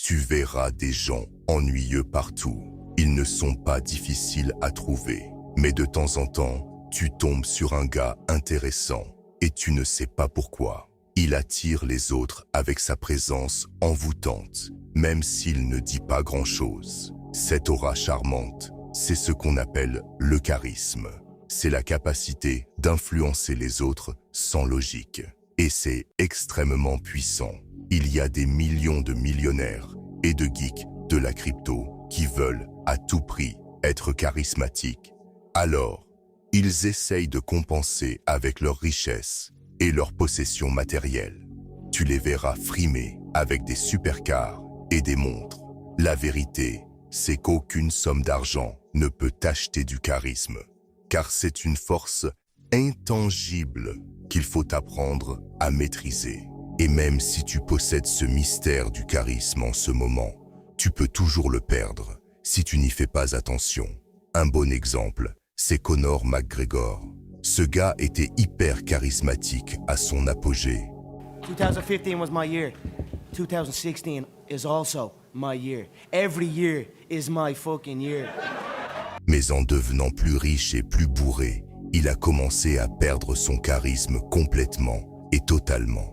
Tu verras des gens ennuyeux partout. Ils ne sont pas difficiles à trouver. Mais de temps en temps, tu tombes sur un gars intéressant et tu ne sais pas pourquoi. Il attire les autres avec sa présence envoûtante, même s'il ne dit pas grand-chose. Cette aura charmante, c'est ce qu'on appelle le charisme. C'est la capacité d'influencer les autres sans logique. Et c'est extrêmement puissant. Il y a des millions de millionnaires et de geeks de la crypto qui veulent à tout prix être charismatiques. Alors, ils essayent de compenser avec leur richesse et leurs possessions matérielles. Tu les verras frimer avec des supercars et des montres. La vérité, c'est qu'aucune somme d'argent ne peut acheter du charisme, car c'est une force intangible qu'il faut apprendre à maîtriser. Et même si tu possèdes ce mystère du charisme en ce moment, tu peux toujours le perdre si tu n'y fais pas attention. Un bon exemple, c'est Conor McGregor. Ce gars était hyper charismatique à son apogée. 2015 was my year. 2016 is also my year. Every year is my fucking year. Mais en devenant plus riche et plus bourré, il a commencé à perdre son charisme complètement et totalement.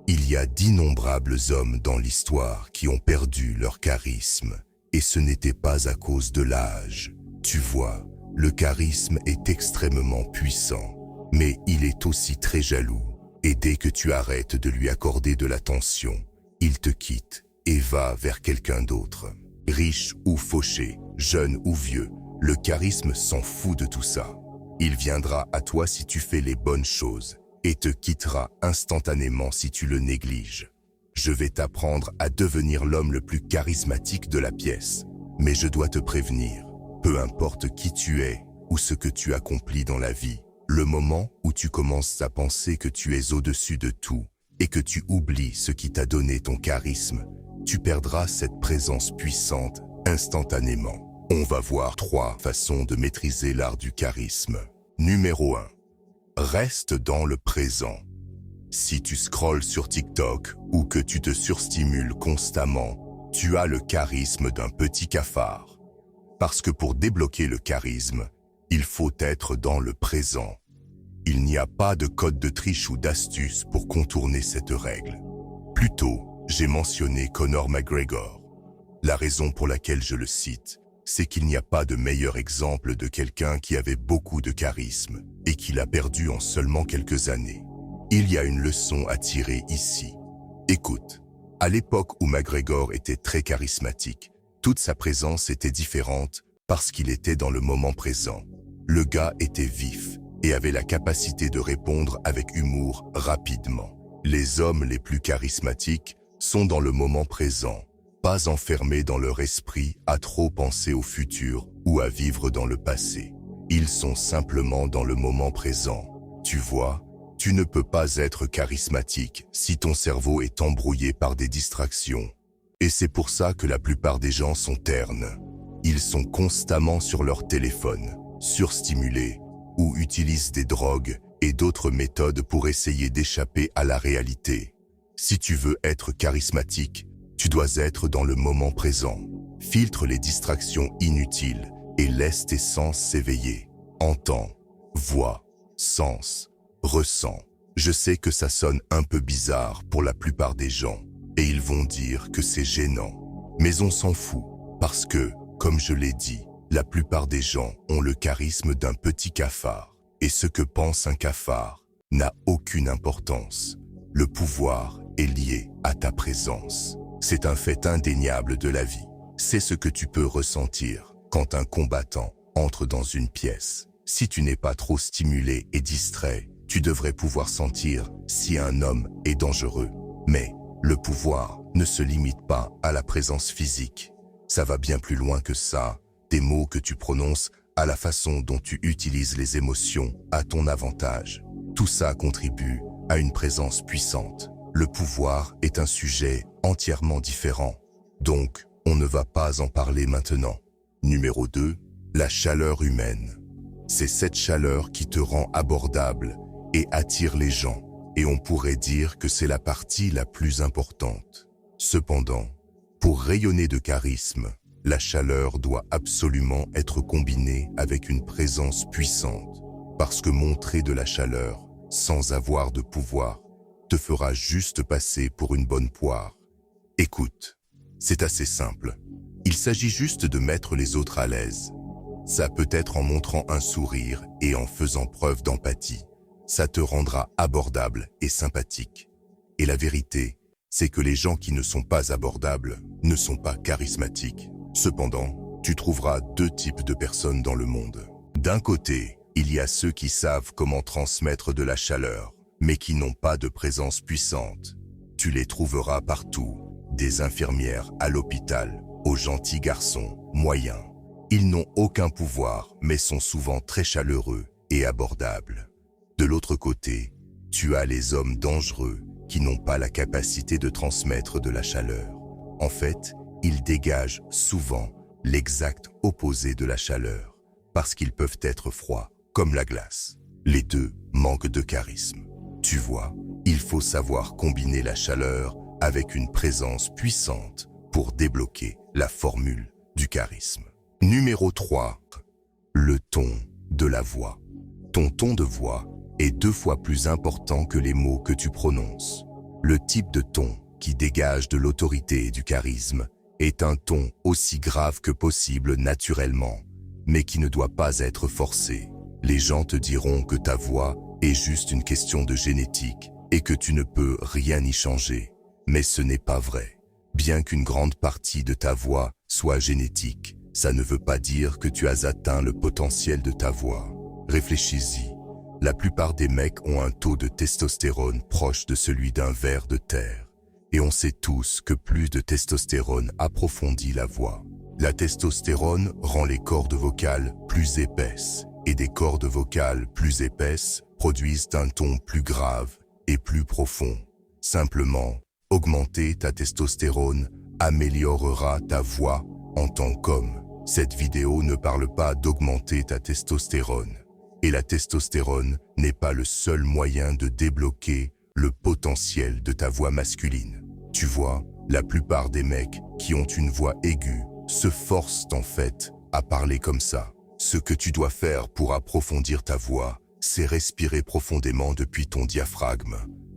Il y a d'innombrables hommes dans l'histoire qui ont perdu leur charisme, et ce n'était pas à cause de l'âge. Tu vois, le charisme est extrêmement puissant, mais il est aussi très jaloux. Et dès que tu arrêtes de lui accorder de l'attention, il te quitte et va vers quelqu'un d'autre. Riche ou fauché, jeune ou vieux, le charisme s'en fout de tout ça. Il viendra à toi si tu fais les bonnes choses et te quittera instantanément si tu le négliges. Je vais t'apprendre à devenir l'homme le plus charismatique de la pièce, mais je dois te prévenir. Peu importe qui tu es ou ce que tu accomplis dans la vie, le moment où tu commences à penser que tu es au-dessus de tout et que tu oublies ce qui t'a donné ton charisme, tu perdras cette présence puissante instantanément. On va voir 3 façons de maîtriser l'art du charisme. Numéro 1. Reste dans le présent. Si tu scrolles sur TikTok ou que tu te surstimules constamment, tu as le charisme d'un petit cafard. Parce que pour débloquer le charisme, il faut être dans le présent. Il n'y a pas de code de triche ou d'astuce pour contourner cette règle. Plus tôt, j'ai mentionné Conor McGregor. La raison pour laquelle je le cite, c'est qu'il n'y a pas de meilleur exemple de quelqu'un qui avait beaucoup de charisme et qui l'a perdu en seulement quelques années. Il y a une leçon à tirer ici. Écoute, à l'époque où McGregor était très charismatique, toute sa présence était différente parce qu'il était dans le moment présent. Le gars était vif et avait la capacité de répondre avec humour rapidement. Les hommes les plus charismatiques sont dans le moment présent, pas enfermés dans leur esprit à trop penser au futur ou à vivre dans le passé. Ils sont simplement dans le moment présent. Tu vois, tu ne peux pas être charismatique si ton cerveau est embrouillé par des distractions. Et c'est pour ça que la plupart des gens sont ternes. Ils sont constamment sur leur téléphone, surstimulés, ou utilisent des drogues et d'autres méthodes pour essayer d'échapper à la réalité. Si tu veux être charismatique, tu dois être dans le moment présent. Filtre les distractions inutiles et laisse tes sens s'éveiller. Entends, vois, sens, ressens. Je sais que ça sonne un peu bizarre pour la plupart des gens et ils vont dire que c'est gênant. Mais on s'en fout parce que, comme je l'ai dit, la plupart des gens ont le charisme d'un petit cafard. Et ce que pense un cafard n'a aucune importance. Le pouvoir est lié à ta présence. C'est un fait indéniable de la vie. C'est ce que tu peux ressentir quand un combattant entre dans une pièce. Si tu n'es pas trop stimulé et distrait, tu devrais pouvoir sentir si un homme est dangereux. Mais le pouvoir ne se limite pas à la présence physique. Ça va bien plus loin que ça. Des mots que tu prononces, à la façon dont tu utilises les émotions à ton avantage. Tout ça contribue à une présence puissante. Le pouvoir est un sujet entièrement différent. Donc, on ne va pas en parler maintenant. Numéro 2, la chaleur humaine. C'est cette chaleur qui te rend abordable et attire les gens. Et on pourrait dire que c'est la partie la plus importante. Cependant, Pour rayonner de charisme, la chaleur doit absolument être combinée avec une présence puissante, parce que montrer de la chaleur sans avoir de pouvoir te fera juste passer pour une bonne poire. Écoute, c'est assez simple. Il s'agit juste de mettre les autres à l'aise. Ça peut être en montrant un sourire et en faisant preuve d'empathie. Ça te rendra abordable et sympathique. Et la vérité, c'est que les gens qui ne sont pas abordables ne sont pas charismatiques. Cependant, tu trouveras deux types de personnes dans le monde. D'un côté, il y a ceux qui savent comment transmettre de la chaleur, mais qui n'ont pas de présence puissante. Tu les trouveras partout, des infirmières à l'hôpital, aux gentils garçons, moyens. Ils n'ont aucun pouvoir, mais sont souvent très chaleureux et abordables. De l'autre côté, tu as les hommes dangereux qui n'ont pas la capacité de transmettre de la chaleur. En fait, ils dégagent souvent l'exact opposé de la chaleur, parce qu'ils peuvent être froids, comme la glace. Les deux manquent de charisme. Tu vois, il faut savoir combiner la chaleur avec une présence puissante pour débloquer la formule du charisme. Numéro 3. Le ton de la voix. Ton ton de voix est 2 fois plus important que les mots que tu prononces. Le type de ton qui dégage de l'autorité et du charisme est un ton aussi grave que possible naturellement, mais qui ne doit pas être forcé. Les gens te diront que ta voix est juste une question de génétique et que tu ne peux rien y changer. Mais ce n'est pas vrai. Bien qu'une grande partie de ta voix soit génétique, ça ne veut pas dire que tu as atteint le potentiel de ta voix. Réfléchis-y. La plupart des mecs ont un taux de testostérone proche de celui d'un ver de terre. Et on sait tous que plus de testostérone approfondit la voix. La testostérone rend les cordes vocales plus épaisses, et des cordes vocales plus épaisses produisent un ton plus grave et plus profond. Simplement, augmenter ta testostérone améliorera ta voix en tant qu'homme. Cette vidéo ne parle pas d'augmenter ta testostérone. Et la testostérone n'est pas le seul moyen de débloquer le potentiel de ta voix masculine. Tu vois, la plupart des mecs qui ont une voix aiguë se forcent en fait à parler comme ça. Ce que tu dois faire pour approfondir ta voix, c'est respirer profondément depuis ton diaphragme.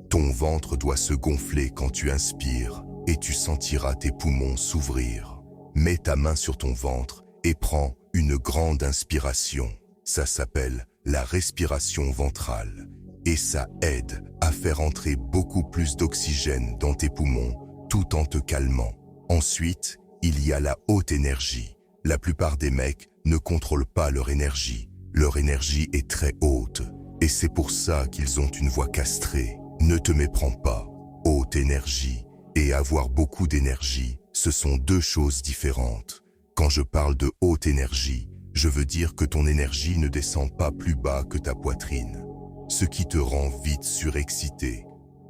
Ton ventre doit se gonfler quand tu inspires et tu sentiras tes poumons s'ouvrir. Mets ta main sur ton ventre et prends une grande inspiration. Ça s'appelle la respiration ventrale et ça aide à faire entrer beaucoup plus d'oxygène dans tes poumons tout en te calmant. Ensuite, il y a la haute énergie. La plupart des mecs ne contrôlent pas leur énergie. Leur énergie est très haute et c'est pour ça qu'ils ont une voix castrée. Ne te méprends pas. Haute énergie et avoir beaucoup d'énergie, ce sont deux choses différentes. Quand je parle de haute énergie, je veux dire que ton énergie ne descend pas plus bas que ta poitrine, ce qui te rend vite surexcité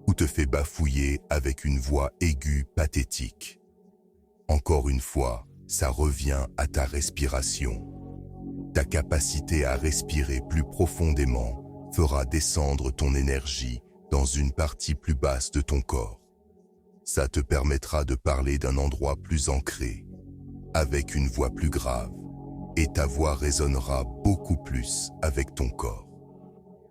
ou te fait bafouiller avec une voix aiguë pathétique. Encore une fois, ça revient à ta respiration. Ta capacité à respirer plus profondément fera descendre ton énergie dans une partie plus basse de ton corps. Ça te permettra de parler d'un endroit plus ancré, avec une voix plus grave, et ta voix résonnera beaucoup plus avec ton corps.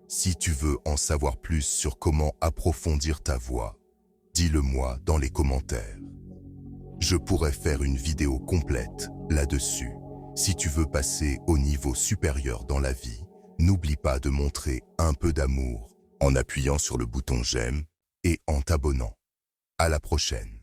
Si tu veux en savoir plus sur comment approfondir ta voix, dis-le-moi dans les commentaires. Je pourrais faire une vidéo complète là-dessus. Si tu veux passer au niveau supérieur dans la vie, n'oublie pas de montrer un peu d'amour en appuyant sur le bouton j'aime et en t'abonnant. À la prochaine.